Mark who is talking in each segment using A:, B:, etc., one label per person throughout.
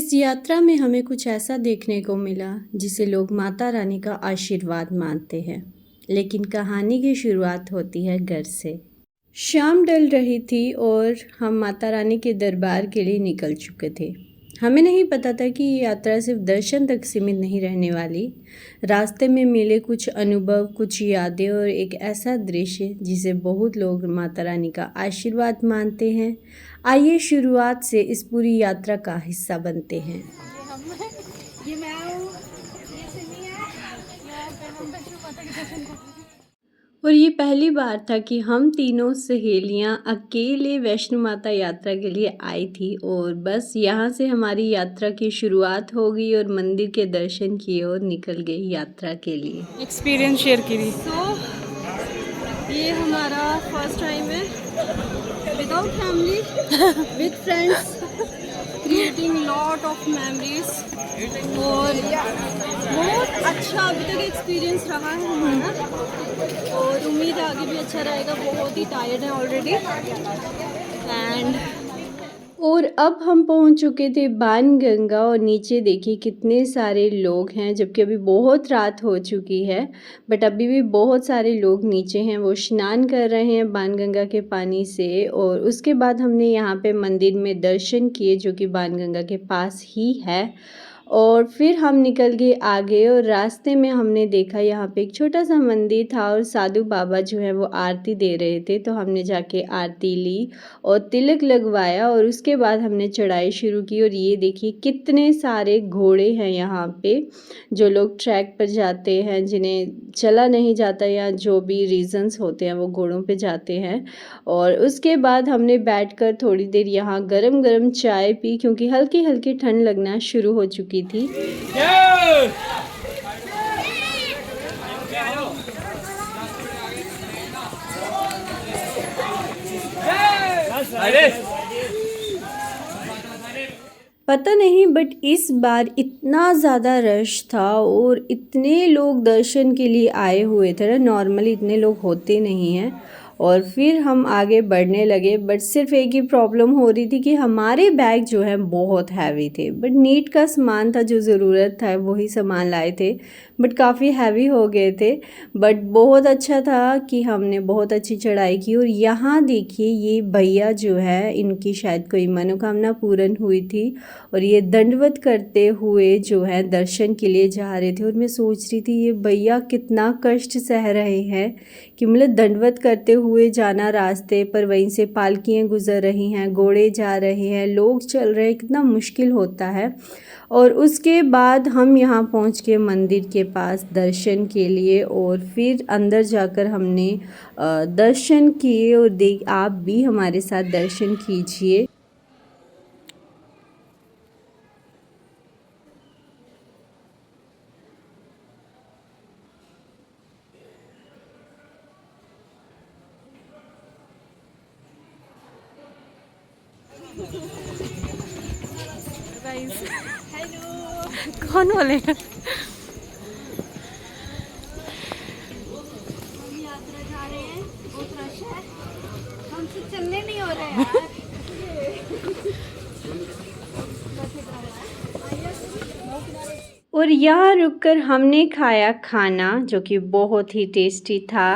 A: इस यात्रा में हमें कुछ ऐसा देखने को मिला जिसे लोग माता रानी का आशीर्वाद मानते हैं। लेकिन कहानी की शुरुआत होती है घर से। शाम ढल रही थी और हम माता रानी के दरबार के लिए निकल चुके थे। हमें नहीं पता था कि ये यात्रा सिर्फ दर्शन तक सीमित नहीं रहने वाली। रास्ते में मिले कुछ अनुभव, कुछ यादें और एक ऐसा दृश्य जिसे बहुत लोग माता रानी का आशीर्वाद मानते हैं। आइए शुरुआत से इस पूरी यात्रा का हिस्सा बनते हैं।
B: ये मैं हूँ, ये सिमी है, यहाँ पे हम वैष्णो माता के दर्शन कर रहे हैं।
A: और ये पहली बार था कि हम तीनों सहेलियां अकेले वैष्णो माता यात्रा के लिए आई थी और बस यहाँ से हमारी यात्रा की शुरुआत हो गई और मंदिर के दर्शन किए और निकल गए यात्रा के लिए।
B: एक्सपीरियंस शेयर करी। ये हमारा फर्स्ट टाइम है without family, with friends, creating lot of memories. और बहुत अच्छा अभी तक एक्सपीरियंस रहा है हमारा और उम्मीद है आगे भी अच्छा रहेगा। बहुत ही टायर्ड है ऑलरेडी
A: और अब हम पहुंच चुके थे बाणगंगा और नीचे देखिए कितने सारे लोग हैं, जबकि अभी बहुत रात हो चुकी है बट अभी भी बहुत सारे लोग नीचे हैं, वो स्नान कर रहे हैं बाणगंगा के पानी से। और उसके बाद हमने यहाँ पे मंदिर में दर्शन किए जो कि बाणगंगा के पास ही है। और फिर हम निकल गए आगे और रास्ते में हमने देखा यहाँ पे एक छोटा सा मंदिर था और साधु बाबा जो है वो आरती दे रहे थे, तो हमने जाके आरती ली और तिलक लगवाया और उसके बाद हमने चढ़ाई शुरू की। और ये देखिए कितने सारे घोड़े हैं यहाँ पे। जो लोग ट्रैक पर जाते हैं, जिन्हें चला नहीं जाता या जो भी रीजंस होते हैं, वो घोड़ों पे जाते हैं। और उसके बाद हमने बैठकर थोड़ी देर यहाँ गरम गरम चाय पी क्योंकि हल्की हल्की ठंड लगना शुरू हो चुकी थी। पता नहीं बट इस बार इतना ज़्यादा रश था और इतने लोग दर्शन के लिए आए हुए थे ना, नॉर्मली इतने लोग होते नहीं हैं। और फिर हम आगे बढ़ने लगे बट सिर्फ एक ही प्रॉब्लम हो रही थी कि हमारे बैग जो है बहुत हैवी थे, बट नीड का सामान था, जो ज़रूरत था वही सामान लाए थे बट काफ़ी हैवी हो गए थे। बट बहुत अच्छा था कि हमने बहुत अच्छी चढ़ाई की। और यहाँ देखिए ये भैया जो है, इनकी शायद कोई मनोकामना पूर्ण हुई थी और ये दंडवत करते हुए जो है दर्शन के लिए जा रहे थे। और मैं सोच रही थी ये भैया कितना कष्ट सह रहे हैं कि मतलब दंडवत करते हुए जाना रास्ते पर, वहीं से पालकियाँ गुजर रही हैं, घोड़े जा रहे हैं, लोग चल रहे हैं, कितना मुश्किल होता है। और उसके बाद हम यहाँ पहुँच के मंदिर के पास दर्शन के लिए और फिर अंदर जाकर हमने दर्शन किए। और आप भी हमारे साथ दर्शन कीजिए।
B: हेलो, कौन बोलेगा? हम यात्रा जा रहे हैं, बहुत रश है, हमसे चलने नहीं हो रहा है यार।
A: और यहाँ रुककर हमने खाया खाना जो कि बहुत ही टेस्टी था।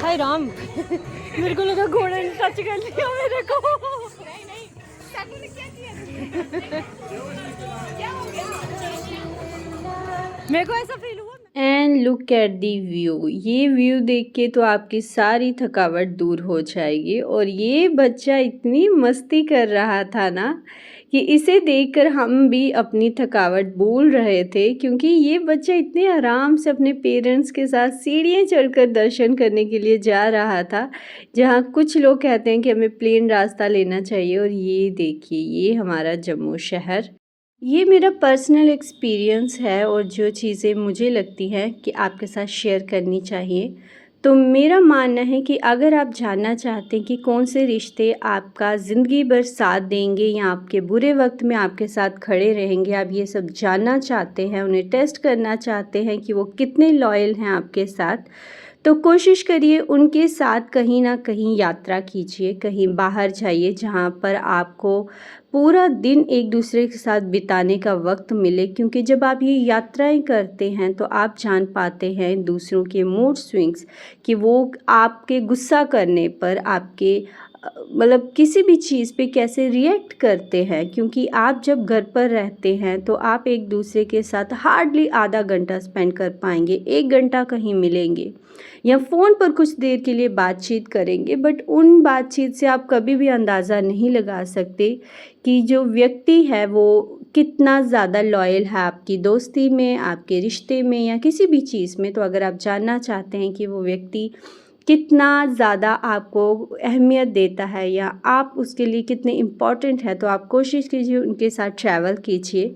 B: हाय राम, मेरे को लगा घोड़ा ने टच कर लिया मेरे को। नहीं, साधु ने क्या किया? क्या हो गया? मेरे को ऐसा फील हुआ।
A: And look at the view. ये व्यू देख के तो आपकी सारी थकावट दूर हो जाएगी। और ये बच्चा इतनी मस्ती कर रहा था ना कि इसे देखकर हम भी अपनी थकावट भूल रहे थे, क्योंकि ये बच्चा इतने आराम से अपने पेरेंट्स के साथ सीढ़ियाँ चढ़कर दर्शन करने के लिए जा रहा था, जहाँ कुछ लोग कहते हैं कि हमें प्लेन रास्ता लेना चाहिए। और ये देखिए ये हमारा जम्मू शहर। ये मेरा पर्सनल एक्सपीरियंस है और जो चीज़ें मुझे लगती हैं कि आपके साथ शेयर करनी चाहिए, तो मेरा मानना है कि अगर आप जानना चाहते हैं कि कौन से रिश्ते आपका ज़िंदगी भर साथ देंगे या आपके बुरे वक्त में आपके साथ खड़े रहेंगे, आप ये सब जानना चाहते हैं, उन्हें टेस्ट करना चाहते हैं कि वो कितने लॉयल हैं आपके साथ, तो कोशिश करिए उनके साथ कहीं ना कहीं यात्रा कीजिए, कहीं बाहर जाइए जहाँ पर आपको पूरा दिन एक दूसरे के साथ बिताने का वक्त मिले। क्योंकि जब आप ये यात्राएं करते हैं तो आप जान पाते हैं दूसरों के मूड स्विंग्स, कि वो आपके गुस्सा करने पर, आपके मतलब किसी भी चीज़ पे कैसे रिएक्ट करते हैं। क्योंकि आप जब घर पर रहते हैं तो आप एक दूसरे के साथ हार्डली आधा घंटा स्पेंड कर पाएंगे, 1 घंटा कहीं मिलेंगे या फ़ोन पर कुछ देर के लिए बातचीत करेंगे, बट उन बातचीत से आप कभी भी अंदाज़ा नहीं लगा सकते कि जो व्यक्ति है वो कितना ज़्यादा लॉयल है आपकी दोस्ती में, आपके रिश्ते में या किसी भी चीज़ में। तो अगर आप जानना चाहते हैं कि वो व्यक्ति कितना ज़्यादा आपको अहमियत देता है या आप उसके लिए कितने इम्पोर्टेंट है, तो आप कोशिश कीजिए उनके साथ ट्रैवल कीजिए।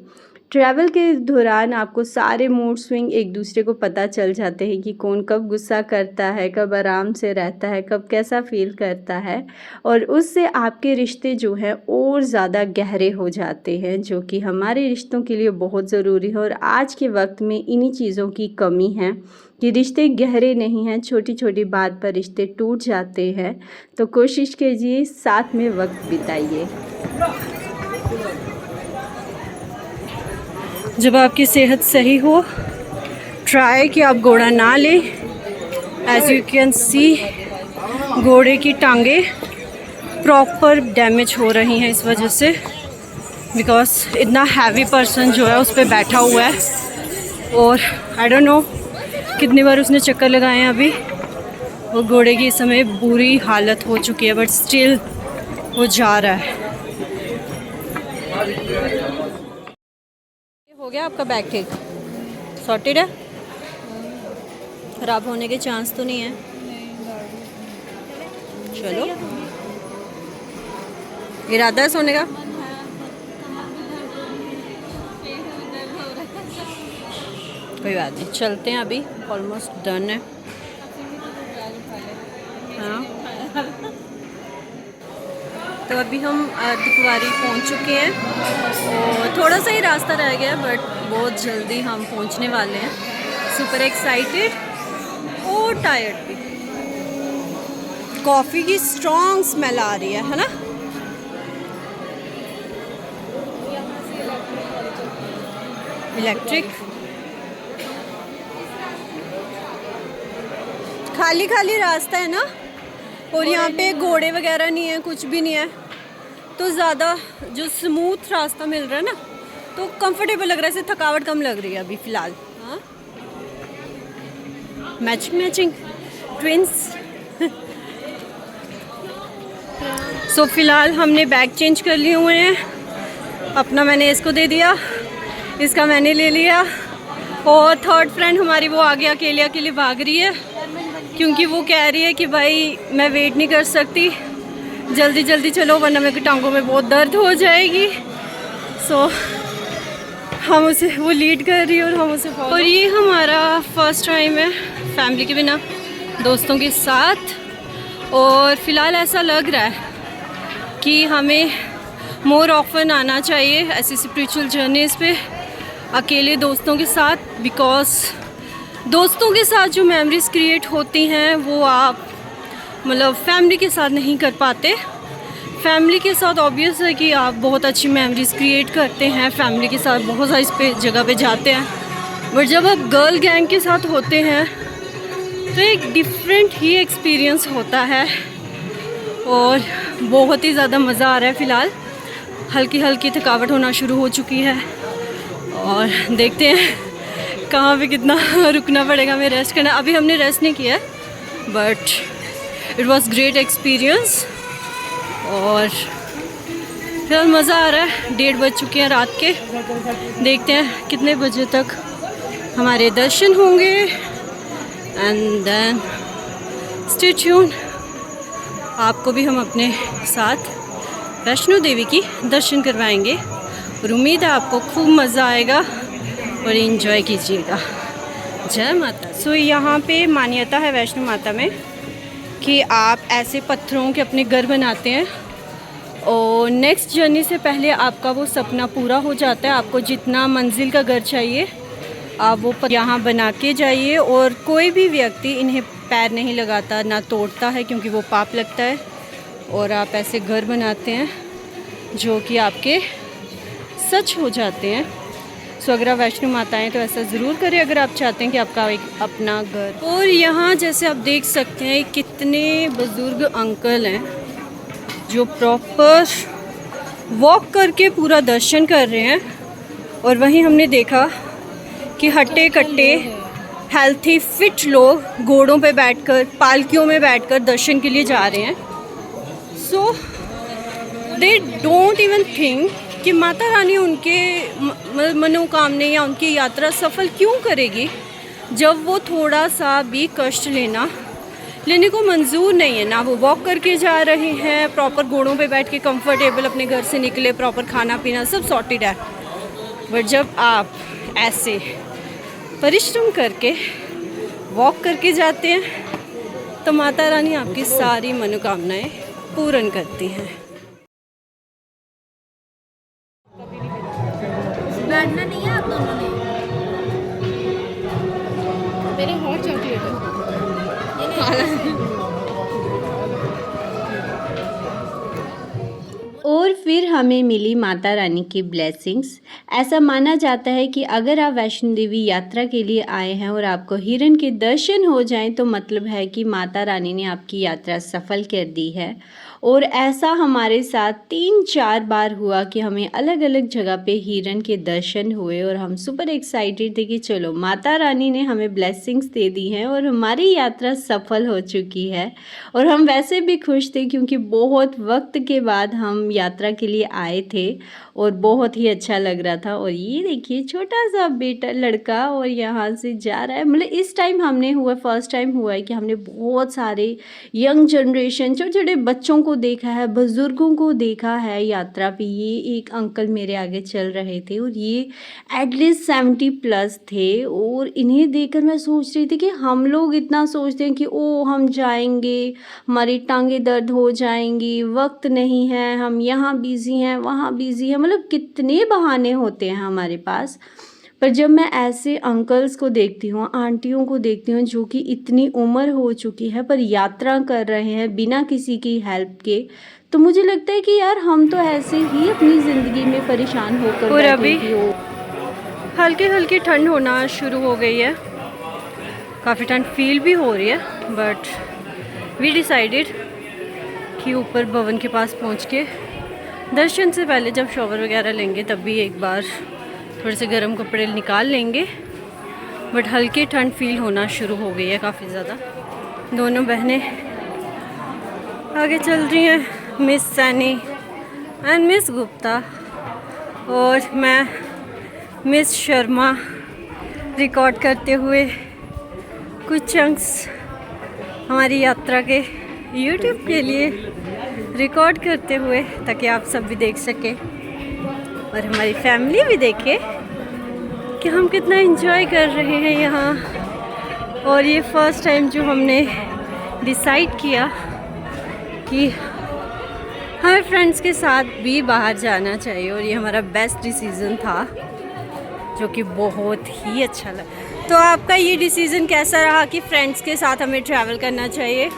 A: ट्रैवल के दौरान आपको सारे मूड स्विंग एक दूसरे को पता चल जाते हैं कि कौन कब गुस्सा करता है, कब आराम से रहता है, कब कैसा फ़ील करता है, और उससे आपके रिश्ते जो हैं और ज़्यादा गहरे हो जाते हैं, जो कि हमारे रिश्तों के लिए बहुत ज़रूरी है। और आज के वक्त में इन्हीं चीज़ों की कमी है कि रिश्ते गहरे नहीं हैं, छोटी छोटी बात पर रिश्ते टूट जाते हैं। तो कोशिश कीजिए साथ में वक्त बिताइए। जब आपकी सेहत सही हो, ट्राई कि आप घोड़ा ना लें। एज यू कैन सी घोड़े की टांगे प्रॉपर डैमेज हो रही हैं इस वजह से, बिकॉज इतना हैवी पर्सन जो है उस पर बैठा हुआ है और आई डोंट नो कितनी बार उसने चक्कर लगाए हैं अभी। वो घोड़े की इस समय बुरी हालत हो चुकी है, बट स्टिल वो जा रहा है। हो गया आपका बैग ठीक, सॉर्टेड है, ख़राब होने के चांस तो नहीं है? चलो, इरादा है सोने का? कोई बात नहीं, चलते हैं, अभी ऑलमोस्ट डन है। हाँ, तो अभी हम दुखवारी पहुंच चुके हैं और थोड़ा सा ही रास्ता रह गया, बट बहुत जल्दी हम पहुंचने वाले हैं। सुपर एक्साइटेड और टायर्ड भी। कॉफ़ी की स्ट्रॉन्ग स्मेल आ रही है ना? इलेक्ट्रिक, खाली खाली रास्ता है ना, और यहाँ पे घोड़े वगैरह नहीं है, कुछ भी नहीं है, तो ज़्यादा जो स्मूथ रास्ता मिल रहा है ना, तो कंफर्टेबल लग रहा है, इससे थकावट कम लग रही है अभी फ़िलहाल। हाँ, मैचिंग ट्विंस। सो फ़िलहाल हमने बैग चेंज कर लिए हुए हैं। अपना मैंने इसको दे दिया, इसका मैंने ले लिया, और थर्ड फ्रेंड हमारी वो आगे अकेले भाग रही है, क्योंकि वो कह रही है कि भाई मैं वेट नहीं कर सकती, जल्दी जल्दी चलो वरना मेरे टांगों में बहुत दर्द हो जाएगी। सो हम उसे, वो लीड कर रही है और हम उसे फॉलो। और ये हमारा फर्स्ट टाइम है फैमिली के बिना, दोस्तों के साथ, और फ़िलहाल ऐसा लग रहा है कि हमें मोर ऑफन आना चाहिए ऐसी स्पिरिचुअल जर्नीज़ पे अकेले दोस्तों के साथ, बिकॉज दोस्तों के साथ जो मेमोरीज़ क्रिएट होती हैं वो आप मतलब फैमिली के साथ नहीं कर पाते। फैमिली के साथ ऑब्वियस है कि आप बहुत अच्छी मेमोरीज़ क्रिएट करते हैं, फैमिली के साथ बहुत सारी जगह पे जाते हैं, बट जब आप गर्ल गैंग के साथ होते हैं तो एक डिफरेंट ही एक्सपीरियंस होता है और बहुत ही ज़्यादा मज़ा आ रहा है। फ़िलहाल हल्की हल्की थकावट होना शुरू हो चुकी है और देखते हैं कहाँ पे कितना रुकना पड़ेगा, हमें रेस्ट करना। अभी हमने रेस्ट नहीं किया but it was great experience और फिर मज़ा आ रहा है। 1:30 बज चुके हैं रात के, देखते हैं कितने बजे तक हमारे दर्शन होंगे एंड देन स्टे ट्यून। आपको भी हम अपने साथ वैष्णो देवी की दर्शन करवाएंगे और उम्मीद है आपको खूब मज़ा आएगा और एंजॉय कीजिएगा।
B: जय माता। सो यहाँ पे मान्यता है वैष्णो माता में कि आप ऐसे पत्थरों के अपने घर बनाते हैं और नेक्स्ट जर्नी से पहले आपका वो सपना पूरा हो जाता है। आपको जितना मंजिल का घर चाहिए आप वो यहाँ बना के जाइए, और कोई भी व्यक्ति इन्हें पैर नहीं लगाता, ना तोड़ता है, क्योंकि वो पाप लगता है। और आप ऐसे घर बनाते हैं जो कि आपके सच हो जाते हैं। सो अगर आप वैष्णो माता आएँ तो ऐसा ज़रूर करें अगर आप चाहते हैं कि आपका एक अपना घर। और यहाँ जैसे आप देख सकते हैं कितने बुज़ुर्ग अंकल हैं जो प्रॉपर वॉक करके पूरा दर्शन कर रहे हैं। और वहीं हमने देखा कि हट्टे कट्टे हेल्थी फिट लोग घोड़ों पे बैठकर, पालकियों में बैठकर दर्शन के लिए जा रहे हैं। सो दे डोंट इवन थिंक कि माता रानी उनके मनोकामना या उनकी यात्रा सफल क्यों करेगी जब वो थोड़ा सा भी कष्ट लेने को मंजूर नहीं है। ना वो वॉक करके जा रहे हैं, प्रॉपर घोड़ों पे बैठ के कंफर्टेबल अपने घर से निकले, प्रॉपर खाना पीना सब सॉर्टेड है। बट जब आप ऐसे परिश्रम करके वॉक करके जाते हैं तो माता रानी आपकी सारी मनोकामनाएं पूर्ण करती हैं।
C: बैठना नहीं है आप दोनों ने। मेरे हॉट चॉकलेट है।
A: और फिर हमें मिली माता रानी की ब्लेसिंग्स। ऐसा माना जाता है कि अगर आप वैष्णो देवी यात्रा के लिए आए हैं और आपको हिरण के दर्शन हो जाएं तो मतलब है कि माता रानी ने आपकी यात्रा सफल कर दी है। और ऐसा हमारे साथ 3-4 बार हुआ कि हमें अलग अलग जगह पे हिरण के दर्शन हुए और हम सुपर एक्साइटेड थे कि चलो माता रानी ने हमें ब्लेसिंग्स दे दी हैं और हमारी यात्रा सफल हो चुकी है। और हम वैसे भी खुश थे क्योंकि बहुत वक्त के बाद हम यात्रा के लिए आए थे और बहुत ही अच्छा लग रहा था। और ये देखिए छोटा सा बेटा लड़का और यहाँ से जा रहा है। मतलब इस टाइम फर्स्ट टाइम हुआ है कि हमने बहुत सारे यंग जनरेशन छोटे छोटे बच्चों को देखा है, बुजुर्गों को देखा है यात्रा पे। ये एक अंकल मेरे आगे चल रहे थे और ये एटलीस्ट 70+ थे और इन्हें देखकर मैं सोच रही थी कि हम लोग इतना सोचते हैं कि ओ हम जाएंगे, हमारी टांगें दर्द हो जाएंगी, वक्त नहीं है, हम यहाँ बिज़ी हैं, वहाँ बिज़ी हैं, मतलब कितने बहाने होते हैं हमारे पास। पर जब मैं ऐसे अंकल्स को देखती हूँ, आंटियों को देखती हूँ जो कि इतनी उम्र हो चुकी है पर यात्रा कर रहे हैं बिना किसी की हेल्प के, तो मुझे लगता है कि यार हम तो ऐसे ही अपनी ज़िंदगी में परेशान होकर
B: और अभी
A: बैठे
B: हल्की हल्की ठंड होना शुरू हो गई है, काफ़ी ठंड फील भी हो रही है। बट वी डिसाइडेड कि ऊपर भवन के पास पहुंच के दर्शन से पहले जब शॉवर वगैरह लेंगे तब भी एक बार थोड़े से गर्म कपड़े निकाल लेंगे। बट हल्की ठंड फील होना शुरू हो गई है काफ़ी ज़्यादा। दोनों बहनें आगे चल रही हैं, miss Saini and miss Gupta, और मैं मिस शर्मा रिकॉर्ड करते हुए कुछ चंक्स हमारी यात्रा के YouTube के लिए रिकॉर्ड करते हुए, ताकि आप सब भी देख सकें और हमारी फैमिली भी देखे कि हम कितना एंजॉय कर रहे हैं यहाँ। और ये फर्स्ट टाइम जो हमने डिसाइड किया कि हमें फ्रेंड्स के साथ भी बाहर जाना चाहिए, और ये हमारा बेस्ट डिसीज़न था जो कि बहुत ही अच्छा लगा। तो आपका ये डिसीज़न कैसा रहा कि फ्रेंड्स के साथ हमें ट्रैवल करना चाहिए?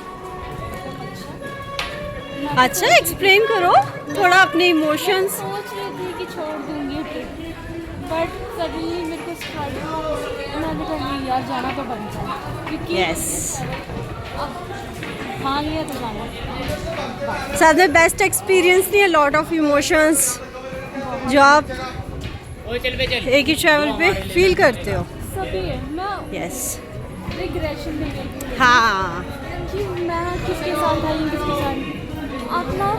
B: अच्छा, एक्सप्लेन करो थोड़ा अपने इमोशंस।
C: सोच रही थी कि छोड़ दूंगी ट्रिप, बट सडनली मेरे को मैंने कहा यार जाना तो बनता है, क्योंकि
B: यस,
C: ठान लिया तो जाना।
B: साथ में बेस्ट एक्सपीरियंस नहीं है, लॉट ऑफ इमोशंस जो आप एक ही ट्रैवल पे फील करते हो।
C: सभी है, मैं
B: यस,
C: रिग्रेशन नहीं करती
B: हाँ,
C: कि मैं किसके साथ आई, किसके साथ अपना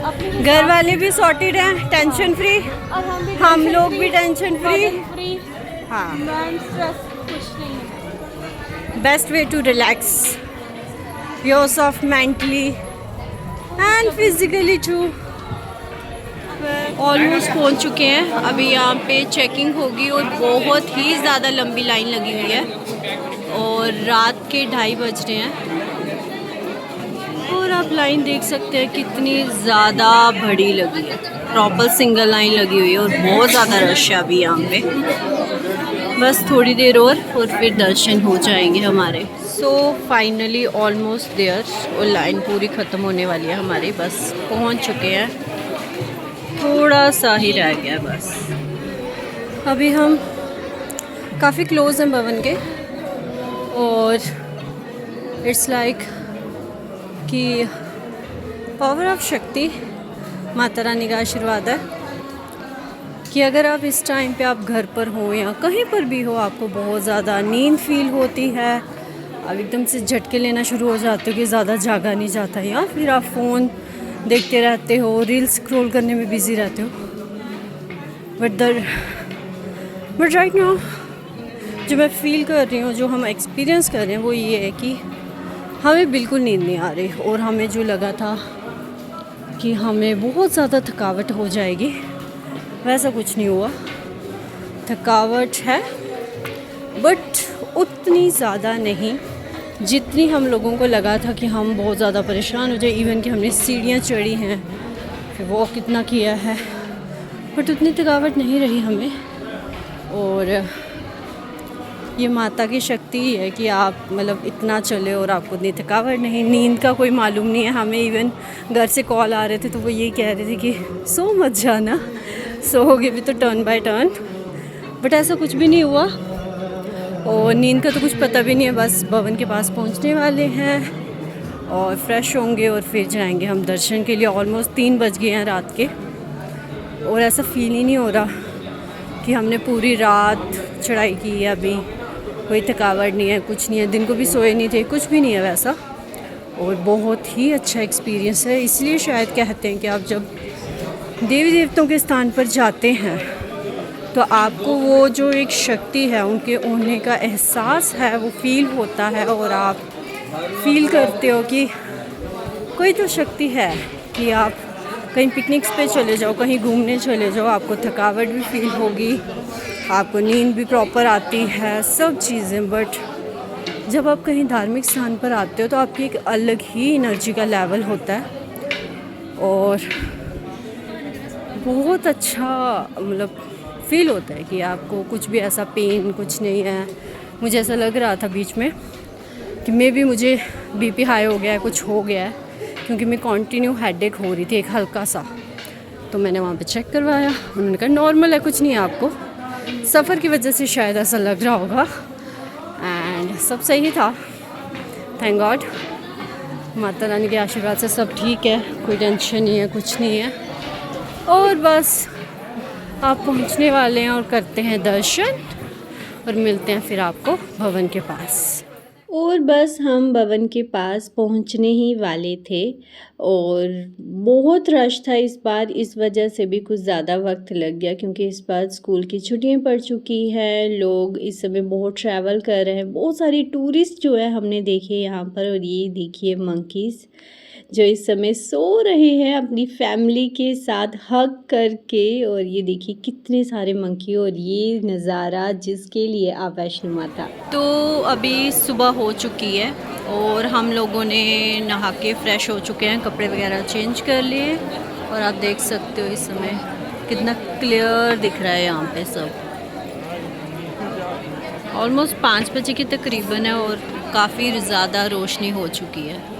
C: अपने
B: घर वाले भी सॉर्टेड हैं, टेंशन फ्री,
C: और
B: हम लोग भी टेंशन फ्री।
C: फ्री,
B: हाँ,
C: मैं स्ट्रेस कुछ नहीं है।
B: Best way to relax yourself mentally and physically too. Almost पहुंच चुके हैं, अभी यहाँ पे चेकिंग होगी और बहुत ही ज़्यादा लंबी लाइन लगी हुई है।
A: और रात के 2:30 बज रहे हैं और आप लाइन देख सकते हैं कितनी ज़्यादा बड़ी लगी है। प्रॉपर सिंगल लाइन लगी हुई है और बहुत ज़्यादा रश है अभी यहाँ पे। बस थोड़ी देर और फिर दर्शन हो जाएंगे हमारे। सो फाइनली ऑलमोस्ट देयर और लाइन पूरी ख़त्म होने वाली है हमारी। बस पहुँच चुके हैं, थोड़ा सा ही रह गया बस। अभी हम काफ़ी क्लोज हैं भवन के और इट्स लाइक कि पावर ऑफ शक्ति, माता रानी का आशीर्वाद है कि अगर आप इस टाइम पे आप घर पर हो या कहीं पर भी हो, आपको बहुत ज़्यादा नींद फील होती है, आप एकदम से झटके लेना शुरू हो जाते हो कि ज़्यादा जागा नहीं जाता, या फिर आप फ़ोन देखते रहते हो, रील्स स्क्रॉल करने में बिज़ी रहते हो, बट राइट नाउ जो मैं फ़ील कर रही हूँ, जो हम एक्सपीरियंस कर रहे हैं, वो ये है कि हमें बिल्कुल नींद नहीं आ रही। और हमें जो लगा था कि हमें बहुत ज़्यादा थकावट हो जाएगी, वैसा कुछ नहीं हुआ। थकावट है बट उतनी ज़्यादा नहीं जितनी हम लोगों को लगा था कि हम बहुत ज़्यादा परेशान हो जाए। इवन कि हमने सीढ़ियाँ चढ़ी हैं, फिर वॉक कितना किया है, बट उतनी थकावट नहीं रही हमें। और ये माता की शक्ति ही है कि आप मतलब इतना चले और आपको इतनी थकावट नहीं, नींद का कोई मालूम नहीं है हमें। इवन घर से कॉल आ रहे थे तो वो यही कह रहे थे कि सो मत जाना, सोओगे भी तो टर्न बाय टर्न, बट ऐसा कुछ भी नहीं हुआ। और नींद का तो कुछ पता भी नहीं है। बस भवन के पास पहुंचने वाले हैं और फ्रेश होंगे और फिर जाएंगे हम दर्शन के लिए। ऑलमोस्ट 3 बज गए हैं रात के और ऐसा फील ही नहीं हो रहा कि हमने पूरी रात चढ़ाई की है। अभी कोई थकावट नहीं है, कुछ नहीं है, दिन को भी सोए नहीं थे, कुछ भी नहीं है वैसा। और बहुत ही अच्छा एक्सपीरियंस है। इसलिए शायद कहते हैं कि आप जब देवी देवताओं के स्थान पर जाते हैं तो आपको वो जो एक शक्ति है, उनके होने का एहसास है, वो फील होता है। और आप फील करते हो कि कोई तो शक्ति है कि आप कहीं पिकनिक्स पे चले जाओ, कहीं घूमने चले जाओ, आपको थकावट भी फील होगी, आपको नींद भी प्रॉपर आती है, सब चीज़ें। बट जब आप कहीं धार्मिक स्थान पर आते हो तो आपकी एक अलग ही एनर्जी का लेवल होता है और बहुत अच्छा मतलब फील होता है कि आपको कुछ भी ऐसा पेन कुछ नहीं है। मुझे ऐसा लग रहा था बीच में कि मे भी मुझे बीपी हाई हो गया है, कुछ हो गया है, क्योंकि मैं कंटिन्यू हेडेक हो रही थी एक हल्का सा। तो मैंने वहाँ पे चेक करवाया, उन्होंने कहा नॉर्मल है, कुछ नहीं है आपको, सफ़र की वजह से शायद ऐसा लग रहा होगा। एंड सब सही था, थैंक गॉड। माता रानी के आशीर्वाद से सब ठीक है, कोई टेंशन नहीं है, कुछ नहीं है। और बस आप पहुंचने वाले हैं और करते हैं दर्शन और मिलते हैं फिर आपको भवन के पास।
B: और बस हम भवन के पास पहुंचने ही वाले थे और बहुत रश था इस बार, इस वजह से भी कुछ ज़्यादा वक्त लग गया, क्योंकि इस बार स्कूल की छुट्टियां पड़ चुकी है, लोग इस समय बहुत ट्रैवल कर रहे हैं। बहुत सारी टूरिस्ट जो है हमने देखे यहाँ पर। और ये देखिए मंकीज़ जो इस समय सो रहे हैं अपनी फैमिली के साथ हग करके। और ये देखिए कितने सारे मंकी और ये नज़ारा जिसके लिए आप वैष्णो माता।
A: तो अभी सुबह हो चुकी है और हम लोगों ने नहा के फ्रेश हो चुके हैं, कपड़े वगैरह चेंज कर लिए और आप देख सकते हो इस समय कितना क्लियर दिख रहा है यहाँ पे सब। ऑलमोस्ट 5 बजे के तकरीबन है और काफ़ी ज़्यादा रोशनी हो चुकी है।